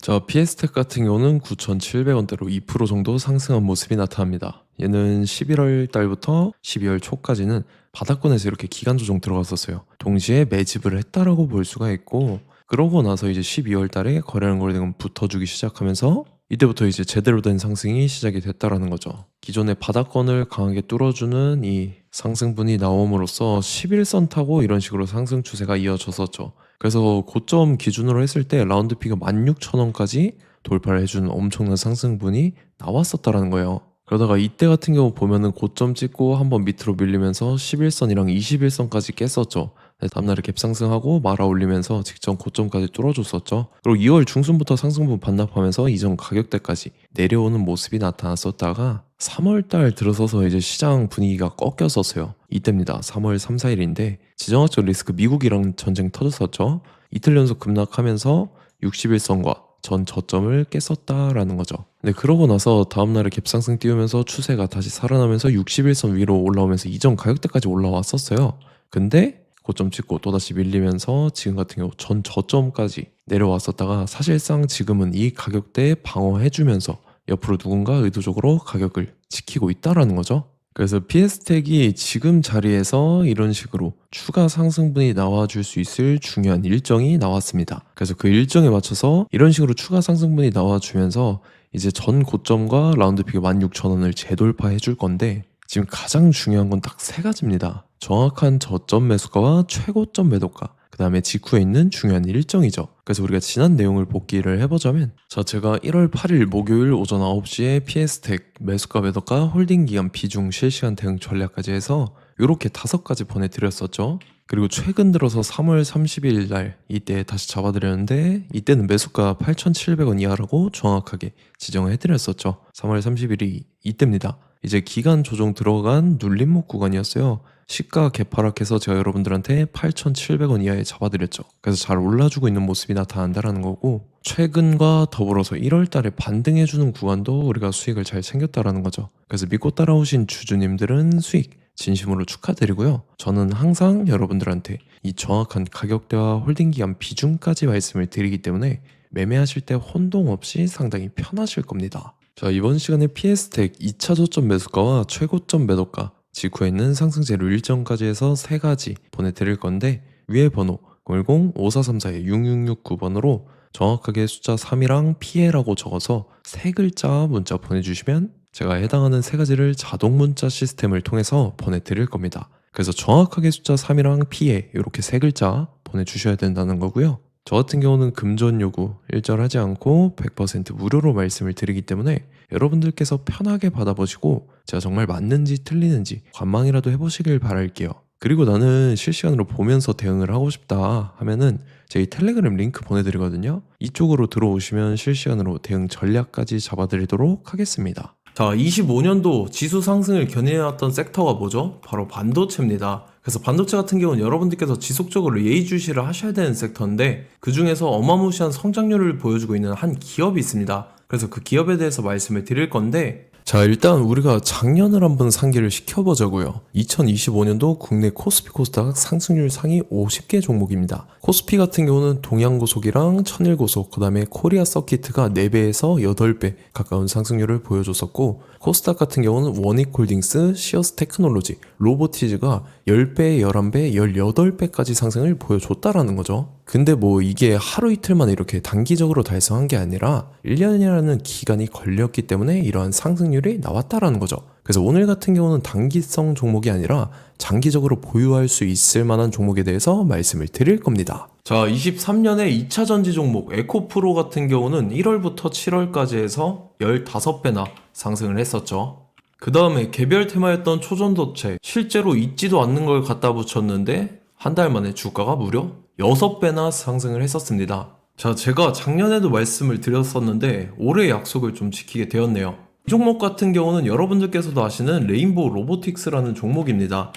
자, PS텍 같은 경우는 9,700원대로 2% 정도 상승한 모습이 나타납니다. 얘는 11월 달부터 12월 초까지는 바닥권에서 이렇게 기간 조정 들어갔었어요. 동시에 매집을 했다라고 볼 수가 있고, 그러고 나서 이제 12월 달에 거래량 거래대금 붙어주기 시작하면서 이때부터 이제 제대로 된 상승이 시작이 됐다라는 거죠. 기존의 바닥권을 강하게 뚫어주는 이 상승분이 나옴으로써 11선 타고 이런 식으로 상승 추세가 이어졌었죠. 그래서 고점 기준으로 했을 때 라운드피가 16,000원까지 돌파를 해주는 엄청난 상승분이 나왔었다라는 거예요. 그러다가 이때 같은 경우 보면은 고점 찍고 한번 밑으로 밀리면서 11선이랑 21선까지 깼었죠. 네, 다음날에 갭상승하고 말아 올리면서 직전 고점까지 뚫어줬었죠. 그리고 2월 중순부터 상승분 반납하면서 이전 가격대까지 내려오는 모습이 나타났었다가 3월달 들어서서 이제 시장 분위기가 꺾였었어요. 이때입니다. 3월 3, 4일인데 지정학적 리스크 미국이랑 전쟁 터졌었죠. 이틀 연속 급락하면서 61선과 전 저점을 깼었다라는 거죠. 근데 그러고 나서 다음날에 갭상승 띄우면서 추세가 다시 살아나면서 61선 위로 올라오면서 이전 가격대까지 올라왔었어요. 근데 고점 찍고 또다시 밀리면서 지금 같은 경우 전 저점까지 내려왔었다가 사실상 지금은 이 가격대에 방어해주면서 옆으로 누군가 의도적으로 가격을 지키고 있다라는 거죠. 그래서 PS텍이 지금 자리에서 이런 식으로 추가 상승분이 나와줄 수 있을 중요한 일정이 나왔습니다. 그래서 그 일정에 맞춰서 이런 식으로 추가 상승분이 나와주면서 이제 전 고점과 라운드피가 16,000원을 재돌파해 줄 건데 지금 가장 중요한 건 딱 세 가지입니다. 정확한 저점 매수가와 최고점 매도가, 그 다음에 직후에 있는 중요한 일정이죠. 그래서 우리가 지난 내용을 복기를 해보자면, 자, 제가 1월 8일 목요일 오전 9시에 PS텍 매수가 매도가 홀딩 기간 비중 실시간 대응 전략까지 해서 이렇게 5가지 보내드렸었죠. 그리고 최근 들어서 3월 30일 날 이때 다시 잡아드렸는데 이때는 매수가 8,700원 이하라고 정확하게 지정을 해드렸었죠. 3월 30일이 이때입니다. 이제 기간 조정 들어간 눌림목 구간이었어요. 시가 개파락해서 제가 여러분들한테 8,700원 이하에 잡아드렸죠. 그래서 잘 올라주고 있는 모습이 나타난다는 거고, 최근과 더불어서 1월 달에 반등해주는 구간도 우리가 수익을 잘 챙겼다라는 거죠. 그래서 믿고 따라오신 주주님들은 수익 진심으로 축하드리고요. 저는 항상 여러분들한테 이 정확한 가격대와 홀딩 기간 비중까지 말씀을 드리기 때문에 매매하실 때 혼동 없이 상당히 편하실 겁니다. 자, 이번 시간에 PS텍 2차 저점 매수가와 최고점 매도가, 직후에 있는 상승 재료 일정까지 해서 3가지 보내드릴 건데, 위에 번호 010-5434-6669번으로 정확하게 숫자 3이랑 피해라고 적어서 3글자 문자 보내주시면 제가 해당하는 3가지를 자동 문자 시스템을 통해서 보내드릴 겁니다. 그래서 정확하게 숫자 3이랑 피해 이렇게 3글자 보내주셔야 된다는 거고요. 저 같은 경우는 금전 요구 일절하지 않고 100% 무료로 말씀을 드리기 때문에 여러분들께서 편하게 받아보시고 제가 정말 맞는지 틀리는지 관망이라도 해보시길 바랄게요. 그리고 나는 실시간으로 보면서 대응을 하고 싶다 하면은 제 텔레그램 링크 보내드리거든요. 이쪽으로 들어오시면 실시간으로 대응 전략까지 잡아드리도록 하겠습니다. 자, 25년도 지수 상승을 견인해왔던 섹터가 뭐죠? 바로 반도체입니다. 그래서 반도체 같은 경우는 여러분들께서 지속적으로 예의주시를 하셔야 되는 섹터인데, 그 중에서 어마무시한 성장률을 보여주고 있는 한 기업이 있습니다. 그래서 그 기업에 대해서 말씀을 드릴 건데, 자, 일단 우리가 작년을 한번 상기를 시켜보자고요. 2025년도 국내 코스피 코스닥 상승률 상위 50개 종목입니다. 코스피 같은 경우는 동양고속이랑 천일고속, 그 다음에 코리아 서키트가 4배에서 8배 가까운 상승률을 보여줬었고, 코스닥 같은 경우는 원익홀딩스, 시어스 테크놀로지, 로보티즈가 10배, 11배, 18배까지 상승을 보여줬다라는 거죠. 근데 뭐 이게 하루 이틀만 이렇게 단기적으로 달성한 게 아니라 1년이라는 기간이 걸렸기 때문에 이러한 상승률이 나왔다라는 거죠. 그래서 오늘 같은 경우는 단기성 종목이 아니라 장기적으로 보유할 수 있을 만한 종목에 대해서 말씀을 드릴 겁니다. 자, 23년에 2차 전지 종목 에코프로 같은 경우는 1월부터 7월까지 해서 15배나 상승을 했었죠. 그 다음에 개별 테마였던 초전도체, 실제로 있지도 않는 걸 갖다 붙였는데 한 달 만에 주가가 무려 6배나 상승을 했었습니다. 자, 제가 작년에도 말씀을 드렸었는데 올해 약속을 좀 지키게 되었네요. 이 종목 같은 경우는 여러분들께서도 아시는 레인보우 로보틱스라는 종목입니다.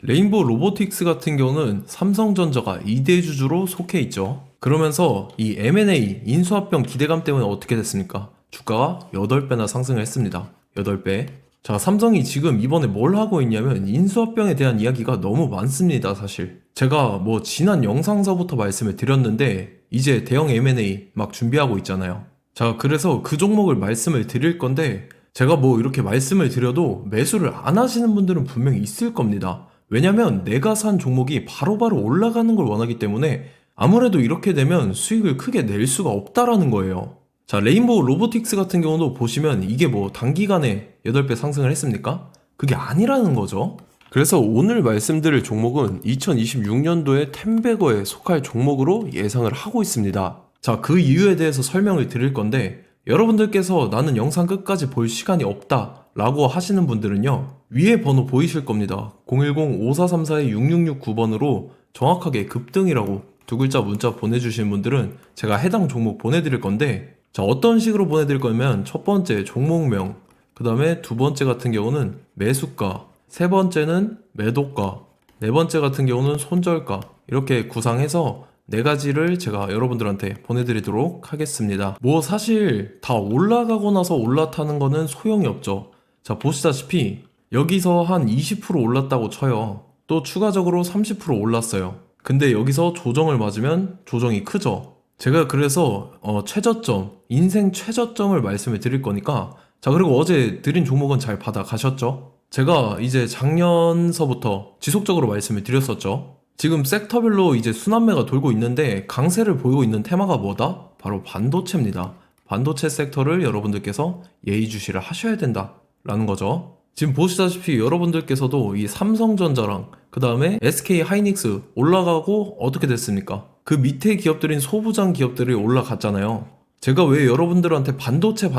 레인보우 로보틱스 같은 경우는 삼성전자가 2대 주주로 속해 있죠. 그러면서 이 M&A 인수합병 기대감 때문에 어떻게 됐습니까? 주가가 8배나 상승을 했습니다. 8배. 자, 삼성이 지금 이번에 뭘 하고 있냐면 인수합병에 대한 이야기가 너무 많습니다, 사실. 제가 뭐 지난 영상서부터 말씀을 드렸는데 이제 대형 M&A 막 준비하고 있잖아요. 자, 그래서 그 종목을 말씀을 드릴 건데 제가 뭐 이렇게 말씀을 드려도 매수를 안 하시는 분들은 분명히 있을 겁니다. 왜냐면 내가 산 종목이 바로바로 올라가는 걸 원하기 때문에 아무래도 이렇게 되면 수익을 크게 낼 수가 없다라는 거예요. 자, 레인보우 로보틱스 같은 경우도 보시면 이게 뭐 단기간에 8배 상승을 했습니까? 그게 아니라는 거죠. 그래서 오늘 말씀드릴 종목은 2026년도에 텐베거에 속할 종목으로 예상을 하고 있습니다. 자, 그 이유에 대해서 설명을 드릴 건데 여러분들께서 나는 영상 끝까지 볼 시간이 없다 라고 하시는 분들은요, 위에 번호 보이실 겁니다. 010-5434-6669번으로 정확하게 급등이라고 두 글자 문자 보내주신 분들은 제가 해당 종목 보내드릴 건데, 자, 어떤 식으로 보내드릴 거냐면 첫 번째 종목명, 그 다음에 두 번째 같은 경우는 매수가, 세 번째는 매도가, 네 번째 같은 경우는 손절가, 이렇게 구상해서 네 가지를 제가 여러분들한테 보내드리도록 하겠습니다. 뭐 사실 다 올라가고 나서 올라타는 거는 소용이 없죠. 자, 보시다시피 여기서 한 20% 올랐다고 쳐요. 또 추가적으로 30% 올랐어요. 근데 여기서 조정을 맞으면 조정이 크죠. 제가 그래서 최저점, 인생 최저점을 말씀을 드릴 거니까, 자, 그리고 어제 드린 종목은 잘 받아가셨죠? 제가 이제 작년서부터 지속적으로 말씀을 드렸었죠. 지금 섹터별로 이제 순환매가 돌고 있는데 강세를 보이고 있는 테마가 뭐다? 바로 반도체입니다. 반도체 섹터를 여러분들께서 예의주시를 하셔야 된다 라는 거죠. 지금 보시다시피 여러분들께서도 이 삼성전자랑 그 다음에 SK 하이닉스 올라가고 어떻게 됐습니까? 그 밑에 기업들인 소부장 기업들이 올라갔잖아요. 제가 왜 여러분들한테 반도체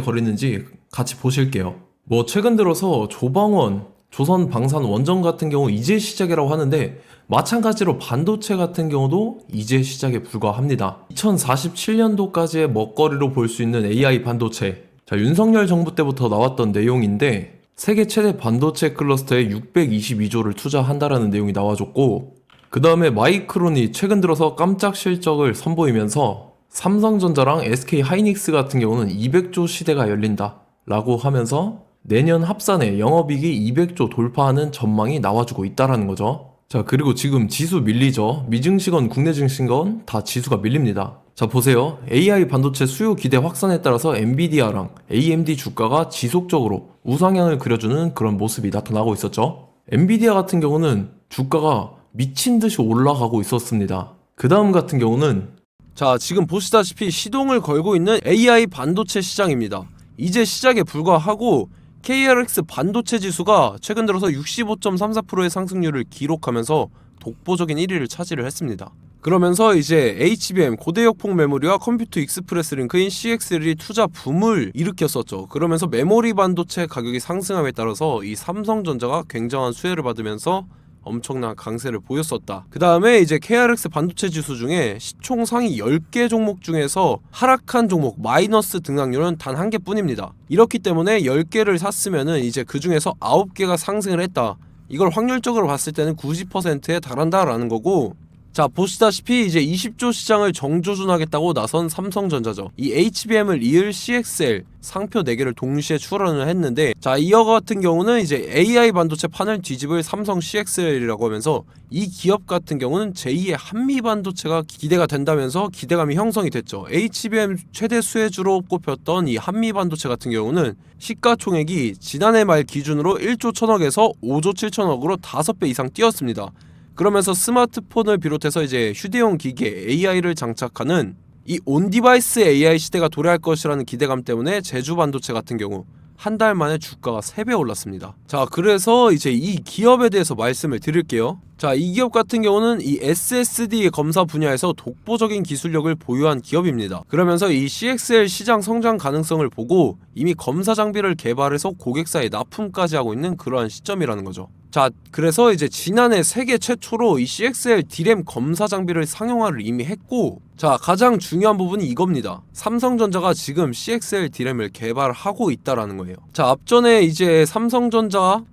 거리는지 같이 보실게요. 뭐 최근 들어서 조방원, 조선방산원전 같은 경우 이제 시작이라고 하는데 마찬가지로 반도체 같은 경우도 이제 시작에 불과합니다. 2047년도까지의 먹거리로 볼 수 있는 AI 반도체. 자, 윤석열 정부 때부터 나왔던 내용인데 세계 최대 반도체 클러스터에 622조를 투자한다라는 내용이 나와줬고, 그 다음에 마이크론이 최근 들어서 깜짝 실적을 선보이면서 삼성전자랑 SK 하이닉스 같은 경우는 200조 시대가 열린다 라고 하면서 내년 합산에 영업이익이 200조 돌파하는 전망이 나와주고 있다라는 거죠. 자, 그리고 지금 지수 밀리죠. 미증시건 국내 증시건 다 지수가 밀립니다. 자, 보세요. AI 반도체 수요 기대 확산에 따라서 엔비디아랑 AMD 주가가 지속적으로 우상향을 그려주는 그런 모습이 나타나고 있었죠. 엔비디아 같은 경우는 주가가 미친 듯이 올라가고 있었습니다. 그 다음 같은 경우는, 자, 지금 보시다시피 시동을 걸고 있는 AI 반도체 시장입니다. 이제 시작에 불과하고 KRX 반도체 지수가 최근 들어서 65.34%의 상승률을 기록하면서 독보적인 1위를 차지를 했습니다. 그러면서 이제 HBM 고대역폭 메모리와 컴퓨터 익스프레스 링크인 CXL이 투자 붐을 일으켰었죠. 그러면서 메모리 반도체 가격이 상승함에 따라서 이 삼성전자가 굉장한 수혜를 받으면서 엄청난 강세를 보였었다. 그 다음에 이제 KRX 반도체 지수 중에 시총 상위 10개 종목 중에서 하락한 종목 마이너스 등락률은 단 1개 뿐입니다. 이렇기 때문에 10개를 샀으면은 이제 그 중에서 9개가 상승을 했다. 이걸 확률적으로 봤을 때는 90%에 달한다라는 거고, 자, 보시다시피 이제 20조 시장을 정조준하겠다고 나선 삼성전자죠. 이 HBM을 이을 CXL 상표 4개를 동시에 출원을 했는데, 자, 이어 같은 경우는 이제 AI 반도체 판을 뒤집을 삼성 CXL이라고 하면서 이 기업 같은 경우는 제2의 한미 반도체가 기대가 된다면서 기대감이 형성이 됐죠. HBM 최대 수혜주로 꼽혔던 이 한미 반도체 같은 경우는 시가총액이 지난해 말 기준으로 1조 1000억에서 5조 7천억으로 5배 이상 뛰었습니다. 그러면서 스마트폰을 비롯해서 이제 휴대용 기기에 AI를 장착하는 이 온디바이스 AI 시대가 도래할 것이라는 기대감 때문에 제주 반도체 같은 경우 한 달 만에 주가가 3배 올랐습니다. 자, 그래서 이제 이 기업에 대해서 말씀을 드릴게요. 자, 이 기업 같은 경우는 이 SSD 검사 분야에서 독보적인 기술력을 보유한 기업입니다. 그러면서 이 CXL 시장 성장 가능성을 보고 이미 검사 장비를 개발해서 고객사에 납품까지 하고 있는 그러한 시점이라는 거죠. 자, 그래서 이제 지난해 세계 최초로 이 CXL D램 검사 장비를 상용화를 이미 했고, 자, 가장 중요한 부분이 이겁니다. 삼성전자가 지금 CXL D램을 개발하고 있다라는 거예요. 자, 앞전에 이제 삼성전자가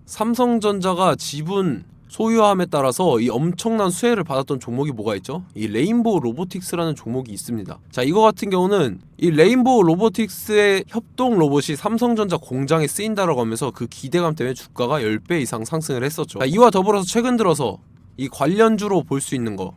지분 소유함에 따라서 이 엄청난 수혜를 받았던 종목이 뭐가 있죠? 이 레인보우 로보틱스라는 종목이 있습니다. 자, 이거 같은 경우는 이 레인보우 로보틱스의 협동 로봇이 삼성전자 공장에 쓰인다라고 하면서 그 기대감 때문에 주가가 10배 이상 상승을 했었죠. 자, 이와 더불어서 최근 들어서 이 관련주로 볼 수 있는 거,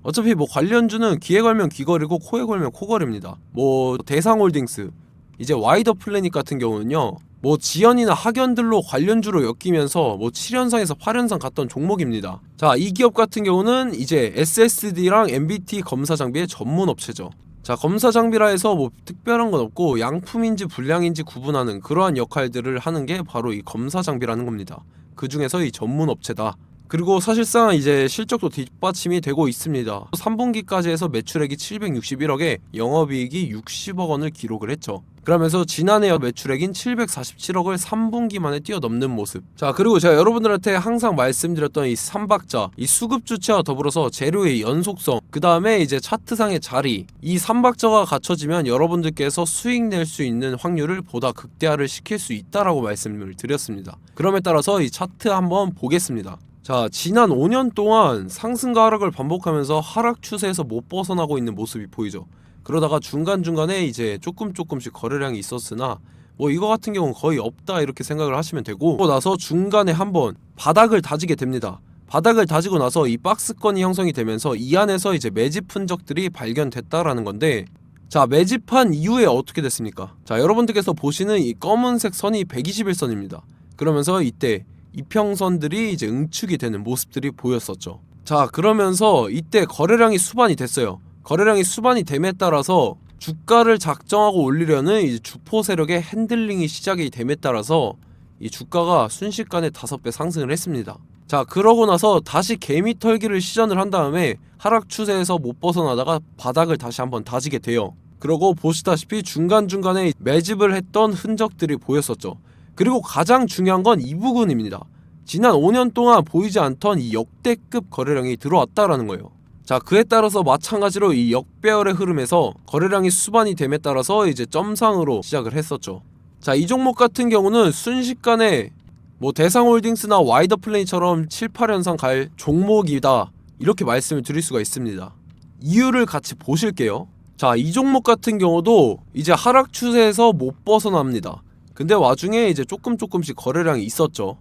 어차피 뭐 관련주는 귀에 걸면 귀걸이고 코에 걸면 코걸이입니다. 뭐 대상홀딩스, 이제 와이더 플래닛 같은 경우는요, 뭐 지연이나 학연들로 관련주로 엮이면서 뭐 7연상에서 8연상 갔던 종목입니다. 자, 이 기업 같은 경우는 이제 SSD랑 MBT 검사 장비의 전문 업체죠. 자, 검사 장비라 해서 뭐 특별한 건 없고 양품인지 불량인지 구분하는 그러한 역할들을 하는 게 바로 이 검사 장비라는 겁니다. 그 중에서 이 전문 업체다. 그리고 사실상 이제 실적도 뒷받침이 되고 있습니다. 3분기까지 해서 매출액이 761억에 영업이익이 60억 원을 기록을 했죠. 그러면서 지난해 매출액인 747억을 3분기 만에 뛰어넘는 모습. 자, 그리고 제가 여러분들한테 항상 말씀드렸던 이 3박자, 이 수급 주체와 더불어서 재료의 연속성, 그 다음에 이제 차트상의 자리, 이 3박자가 갖춰지면 여러분들께서 수익 낼 수 있는 확률을 보다 극대화를 시킬 수 있다라고 말씀을 드렸습니다. 그럼에 따라서 이 차트 한번 보겠습니다. 자, 지난 5년 동안 상승과 하락을 반복하면서 하락 추세에서 못 벗어나고 있는 모습이 보이죠. 그러다가 중간중간에 이제 조금씩 거래량이 있었으나 뭐 이거 같은 경우는 거의 없다 이렇게 생각을 하시면 되고, 그러고 나서 중간에 한번 바닥을 다지게 됩니다. 바닥을 다지고 나서 이 박스권이 형성이 되면서 이 안에서 이제 매집 흔적들이 발견됐다라는 건데, 자, 매집한 이후에 어떻게 됐습니까? 자, 여러분들께서 보시는 이 검은색 선이 121선입니다. 그러면서 이때 이평선들이 이제 응축이 되는 모습들이 보였었죠. 자, 그러면서 이때 거래량이 수반이 됐어요. 거래량이 수반이 됨에 따라서 주가를 작정하고 올리려는 이제 주포 세력의 핸들링이 시작이 됨에 따라서 이 주가가 순식간에 5배 상승을 했습니다. 자, 그러고 나서 다시 개미 털기를 시전을 한 다음에 하락 추세에서 못 벗어나다가 바닥을 다시 한번 다지게 돼요. 그러고 보시다시피 중간중간에 매집을 했던 흔적들이 보였었죠. 그리고 가장 중요한 건 이 부분입니다. 지난 5년 동안 보이지 않던 이 역대급 거래량이 들어왔다라는 거예요. 자, 그에 따라서 마찬가지로 이 역배열의 흐름에서 거래량이 수반이 됨에 따라서 이제 점상으로 시작을 했었죠. 자, 이 종목 같은 경우는 순식간에 뭐 대상홀딩스나 와이더 플레이처럼 7, 8연상 갈 종목이다 이렇게 말씀을 드릴 수가 있습니다. 이유를 같이 보실게요. 자, 이 종목 같은 경우도 이제 하락 추세에서 못 벗어납니다. 근데 와중에 이제 조금씩 거래량이 있었죠.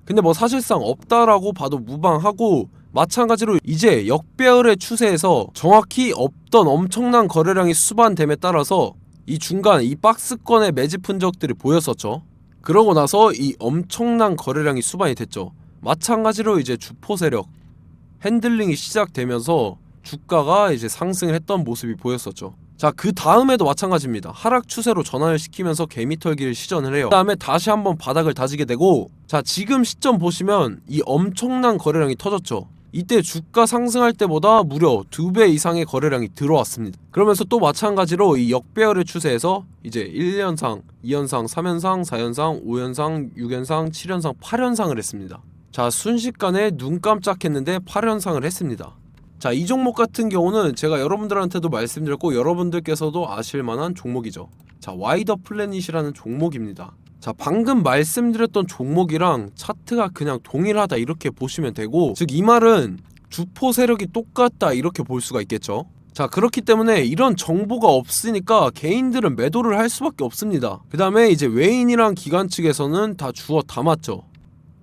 근데 뭐 사실상 없다라고 봐도 무방하고, 마찬가지로 이제 역배열의 추세에서 정확히 없던 엄청난 거래량이 수반됨에 따라서 이 중간 이 박스권의 매집 흔적들이 보였었죠. 그러고 나서 이 엄청난 거래량이 수반이 됐죠. 마찬가지로 이제 주포 세력 핸들링이 시작되면서 주가가 이제 상승을 했던 모습이 보였었죠. 자, 그 다음에도 마찬가지입니다. 하락 추세로 전환을 시키면서 개미털기를 시전을 해요. 그 다음에 다시 한번 바닥을 다지게 되고, 자, 지금 시점 보시면 이 엄청난 거래량이 터졌죠. 이때 주가 상승할 때보다 무려 2배 이상의 거래량이 들어왔습니다. 그러면서 또 마찬가지로 이 역배열의 추세에서 이제 1연상, 2연상, 3연상, 4연상, 5연상, 6연상, 7연상, 8연상을 했습니다. 자, 순식간에 눈 깜짝했는데 8연상을 했습니다. 자, 이 종목 같은 경우는 제가 여러분들한테도 말씀드렸고 여러분들께서도 아실만한 종목이죠. 자, 와이더 플래닛이라는 종목입니다. 자, 방금 말씀드렸던 종목이랑 차트가 그냥 동일하다 이렇게 보시면 되고, 즉 이 말은 주포 세력이 똑같다 이렇게 볼 수가 있겠죠. 자, 그렇기 때문에 이런 정보가 없으니까 개인들은 매도를 할 수밖에 없습니다. 그 다음에 이제 외인이랑 기관 측에서는 다 주워 담았죠.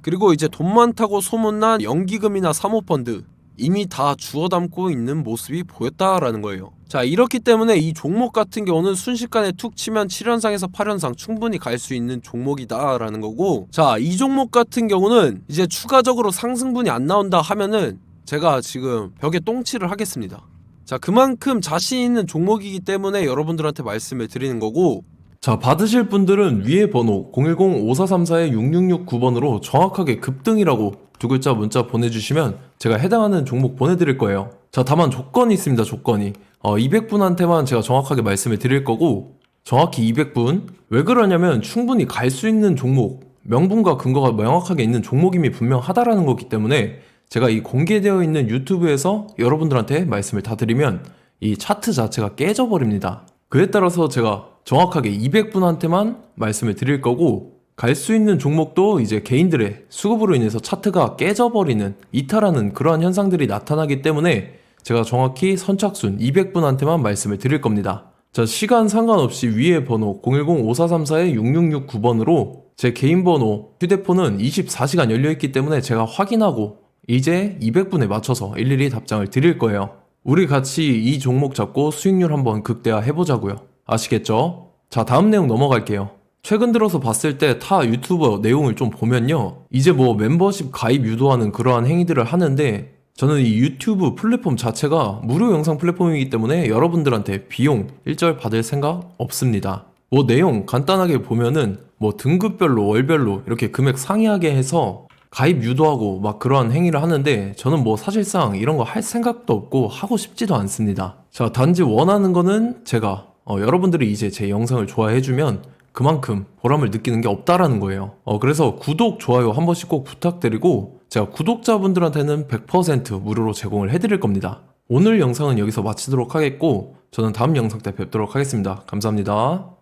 그리고 이제 돈 많다고 소문난 연기금이나 사모펀드 이미 다 주워 담고 있는 모습이 보였다라는 거예요. 자, 이렇기 때문에 이 종목 같은 경우는 순식간에 툭 치면 7연상에서 8연상 충분히 갈 수 있는 종목이다 라는 거고, 자, 이 종목 같은 경우는 이제 추가적으로 상승분이 안 나온다 하면은 제가 지금 벽에 똥칠을 하겠습니다. 자, 그만큼 자신 있는 종목이기 때문에 여러분들한테 말씀을 드리는 거고, 자, 받으실 분들은 위에 번호 010-5434-6669번으로 정확하게 급등이라고 두 글자 문자 보내주시면 제가 해당하는 종목 보내드릴 거예요. 자, 다만 조건이 있습니다. 조건이 200분한테만 제가 정확하게 말씀을 드릴 거고, 정확히 200분. 왜 그러냐면 충분히 갈 수 있는 종목, 명분과 근거가 명확하게 있는 종목임이 분명하다라는 거기 때문에 제가 이 공개되어 있는 유튜브에서 여러분들한테 말씀을 다 드리면 이 차트 자체가 깨져버립니다. 그에 따라서 제가 정확하게 200분한테만 말씀을 드릴 거고, 갈 수 있는 종목도 이제 개인들의 수급으로 인해서 차트가 깨져버리는, 이탈하는 그러한 현상들이 나타나기 때문에 제가 정확히 선착순 200분한테만 말씀을 드릴 겁니다. 자, 시간 상관없이 위에 번호 010-5434-6669번으로 제 개인 번호, 휴대폰은 24시간 열려있기 때문에 제가 확인하고 이제 200분에 맞춰서 일일이 답장을 드릴 거예요. 우리 같이 이 종목 잡고 수익률 한번 극대화 해보자고요. 아시겠죠? 자, 다음 내용 넘어갈게요. 최근 들어서 봤을 때 타 유튜버 내용을 좀 보면요. 이제 뭐 멤버십 가입 유도하는 그러한 행위들을 하는데 저는 이 유튜브 플랫폼 자체가 무료 영상 플랫폼이기 때문에 여러분들한테 비용 일절 받을 생각 없습니다. 뭐 내용 간단하게 보면은 뭐 등급별로 월별로 이렇게 금액 상이하게 해서 가입 유도하고 막 그러한 행위를 하는데 저는 뭐 사실상 이런 거 할 생각도 없고 하고 싶지도 않습니다. 자, 단지 원하는 거는 제가 여러분들이 이제 제 영상을 좋아해주면 그만큼 보람을 느끼는 게 없다라는 거예요. 그래서 구독, 좋아요 한 번씩 꼭 부탁드리고 제가 구독자분들한테는 100% 무료로 제공을 해드릴 겁니다. 오늘 영상은 여기서 마치도록 하겠고 저는 다음 영상 때 뵙도록 하겠습니다. 감사합니다.